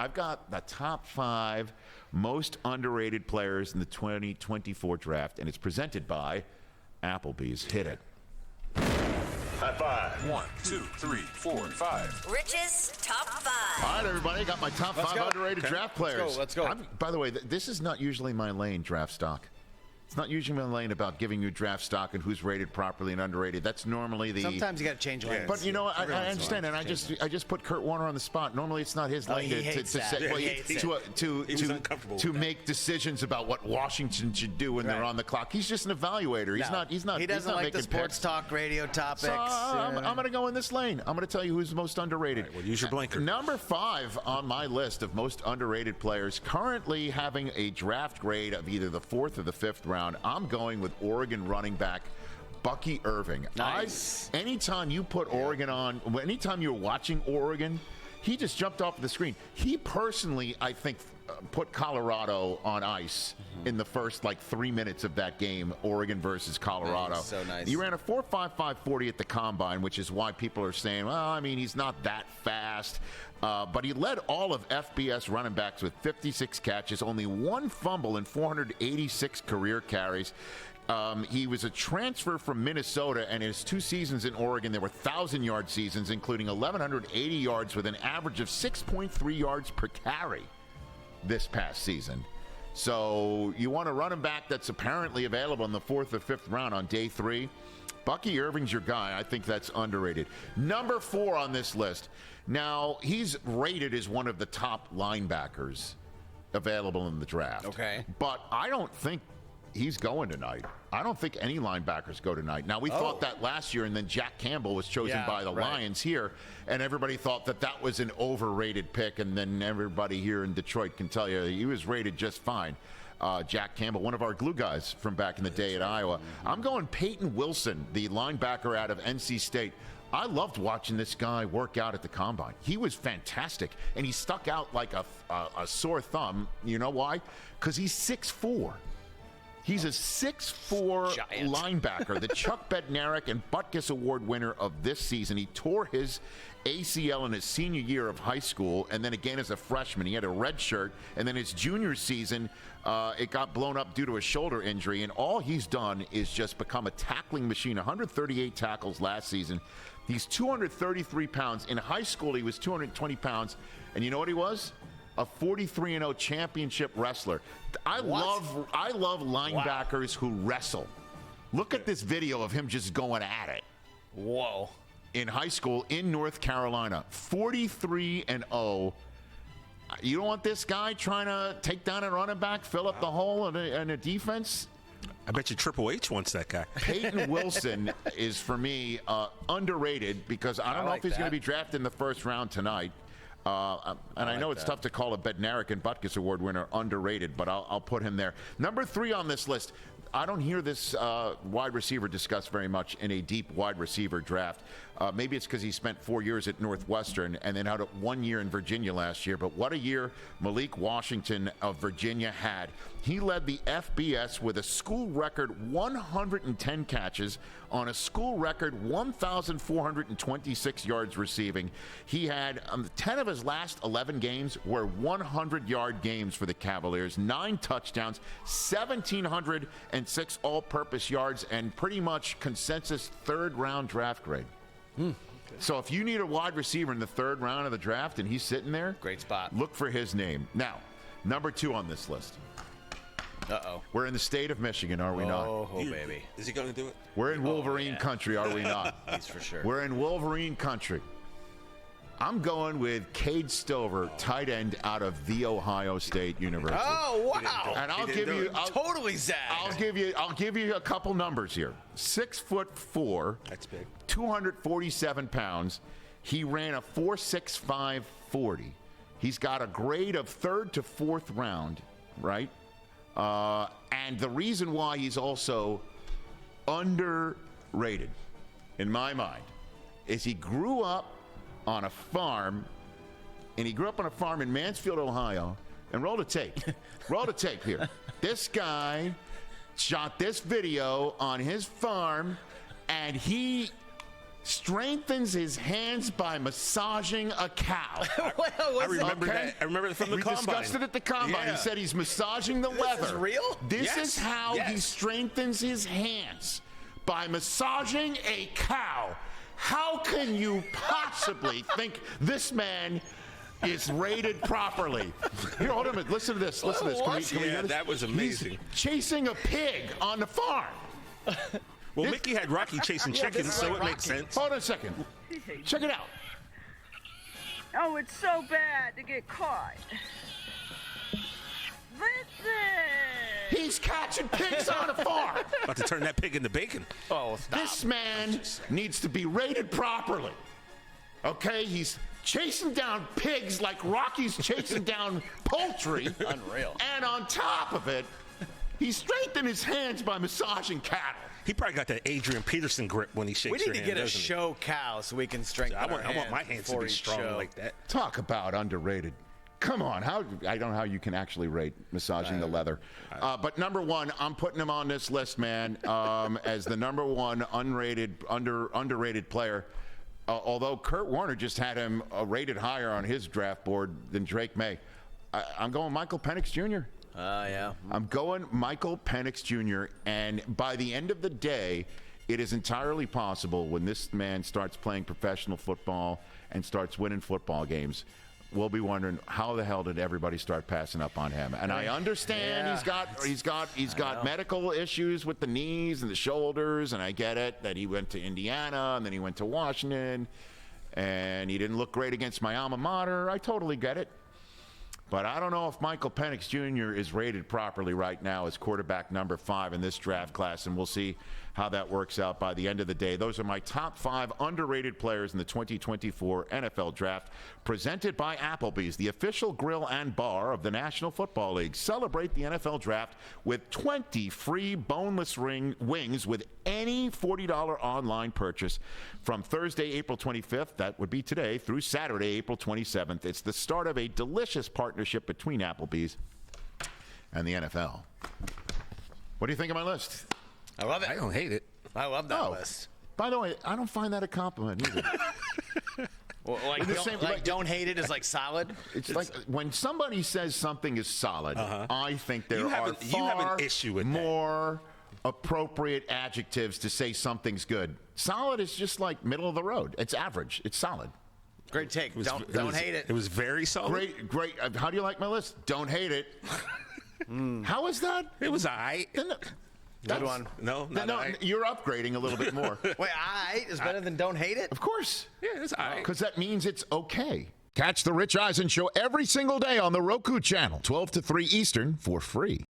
I've got the top 5 most underrated players in the 2024 draft, and it's presented by Applebee's. Hit it. High five. 1, 2, 3, 4, 5. Rich's top 5. All right, everybody. Got my top 5 underrated draft players. Let's go. By the way, this is not usually my lane, draft stock. It's not usually my lane about giving you draft stock and who's rated properly and underrated. That's normally the. Sometimes you got to change lanes. But you know, I understand, and I just put Kurt Warner on the spot. Normally, it's not his lane to make decisions about what Washington should do when they're on the clock. He's just an evaluator. He's not. He doesn't like the sports picks. Talk radio topics. So, I'm going to go in this lane. I'm going to tell you who's most underrated. Right, well, use your blinker. Number 5 on my list of most underrated players, currently having a draft grade of either the 4th or the 5th round. I'm going with Oregon running back Bucky Irving. Nice. Anytime you put Oregon on, anytime you're watching Oregon, he just jumped off the screen. He personally, I think, put Colorado on ice in the first 3 minutes of that game, Oregon versus Colorado. So nice. He ran a 4.55 40 at the combine, which is why people are saying, well, I mean, he's not that fast. But he led all of FBS running backs with 56 catches, only 1 fumble, and 486 career carries. He was a transfer from Minnesota, and his 2 seasons in Oregon, there were 1,000-yard seasons, including 1,180 yards with an average of 6.3 yards per carry this past season. So you want a running back that's apparently available in the 4th or 5th round on day 3. Bucky Irving's your guy. I think that's underrated. Number 4 on this list. Now, he's rated as one of the top linebackers available in the draft. Okay. But I don't think he's going tonight. I don't think any linebackers go tonight. Now, we thought that last year, and then Jack Campbell was chosen by the Lions here, and everybody thought that was an overrated pick, and then everybody here in Detroit can tell you he was rated just fine. Jack Campbell, one of our glue guys from back in the day at Iowa. I'm going Payton Wilson, the linebacker out of NC State. I loved watching this guy work out at the combine. He was fantastic, and he stuck out like a sore thumb. You know why? Because he's 6'4". He's a 6'4" linebacker, the Chuck Bednarik and Butkus Award winner of this season. He tore his ACL in his senior year of high school, and then again as a freshman. He had a red shirt, and then his junior season, it got blown up due to a shoulder injury, and all he's done is just become a tackling machine. 138 tackles last season. He's 233 pounds. In high school, he was 220 pounds, and you know what he was? A 43-0 championship wrestler. I love linebackers who wrestle. Look at this video of him just going at it. Whoa. In high school in North Carolina, 43-0. You don't want this guy trying to take down a running back, fill up the hole in a defense? I bet you Triple H wants that guy. Payton Wilson is, for me, underrated because I don't know if he's going to be drafted in the first round tonight. And I know it's tough to call a Bednarik and Butkus Award winner underrated, but I'll put him there. Number 3 on this list. I don't hear this wide receiver discussed very much in a deep wide receiver draft. Maybe it's because he spent 4 years at Northwestern and then out of 1 year in Virginia last year. But what a year Malik Washington of Virginia had. He led the FBS with a school record 110 catches on a school record 1,426 yards receiving. He had 10 of his last 11 games were 100-yard games for the Cavaliers, 9 touchdowns, 1,706 all-purpose yards, and pretty much consensus third-round draft grade. So if you need a wide receiver in the 3rd round of the draft and he's sitting there, great spot. Look for his name. Now, number 2 on this list. Uh-oh. We're in the state of Michigan, are we not? Oh, baby. Is he going to do it? We're in Wolverine country, are we not? He's for sure. We're in Wolverine country. I'm going with Cade Stover, tight end out of The Ohio State University. Oh, wow. And I'll totally zagged. I'll give you a couple numbers here. 6'4". That's big. 247 pounds. He ran a 4.65 40. He's got a grade of 3rd to 4th round, right? And the reason why he's also underrated, in my mind, is he grew up on a farm, and he grew up on a farm in Mansfield, Ohio, and roll the tape. Roll the tape here. This guy shot this video on his farm, and he strengthens his hands by massaging a cow. I remember that. I remember that from the we combine. We discussed it at the combine. Yeah. He said he's massaging the leather. This is real? This is how he strengthens his hands, by massaging a cow. How can you possibly think this man is rated properly? Here, hold on a minute. Listen to this. Listen to this. Can we hear this? That was amazing. He's chasing a pig on the farm. Well, Mickey had Rocky chasing chickens, so it makes sense. Hold on a second. Check it out. Oh, it's so bad to get caught. Listen! He's catching pigs on a farm. About to turn that pig into bacon. Oh, stop. This man needs to be rated properly. Okay? He's chasing down pigs like Rocky's chasing down poultry. Unreal. And on top of it, he strengthened his hands by massaging cattle. He probably got that Adrian Peterson grip when he shakes We need your to hand, get a doesn't he? show cow so we can strengthen I want my hands to before be each strong show. like that. Talk about underrated. Come on, I don't know how you can actually rate massaging the leather. But number one, I'm putting him on this list, man, as the number one underrated player. Although Kurt Warner just had him rated higher on his draft board than Drake May. I'm going Michael Penix Jr. Yeah. I'm going Michael Penix Jr. And by the end of the day, it is entirely possible when this man starts playing professional football and starts winning football games, we'll be wondering how the hell did everybody start passing up on him. And I understand he's got medical issues with the knees and the shoulders, and I get it that he went to Indiana and then he went to Washington and he didn't look great against my alma mater. I totally get it. But I don't know if Michael Penix Jr. is rated properly right now as quarterback number 5 in this draft class, and we'll see how that works out by the end of the day. Those are my top 5 underrated players in the 2024 NFL Draft, presented by Applebee's, the official grill and bar of the National Football League. Celebrate the NFL Draft with 20 free boneless wings with any $40 online purchase from Thursday, April 25th, that would be today, through Saturday, April 27th. It's the start of a delicious partnership between Applebee's and the NFL. What do you think of my list? I love it. I don't hate it. I love that list. By the way, I don't find that a compliment either. Well, don't hate it is like solid. It's like when somebody says something is solid, I think there are far an issue with more appropriate adjectives to say something's good. Solid is just like middle of the road. It's average. It's solid. Great take. Don't hate it. It was very solid. Great. How do you like my list? Don't hate it. How is that? It was all right. Good one. No, you're upgrading a little bit more. Wait, all right is better than don't hate it? Of course. Yeah, it's all right. Because that means it's okay. Catch the Rich Eisen Show every single day on the Roku channel, 12 to 3 Eastern, for free.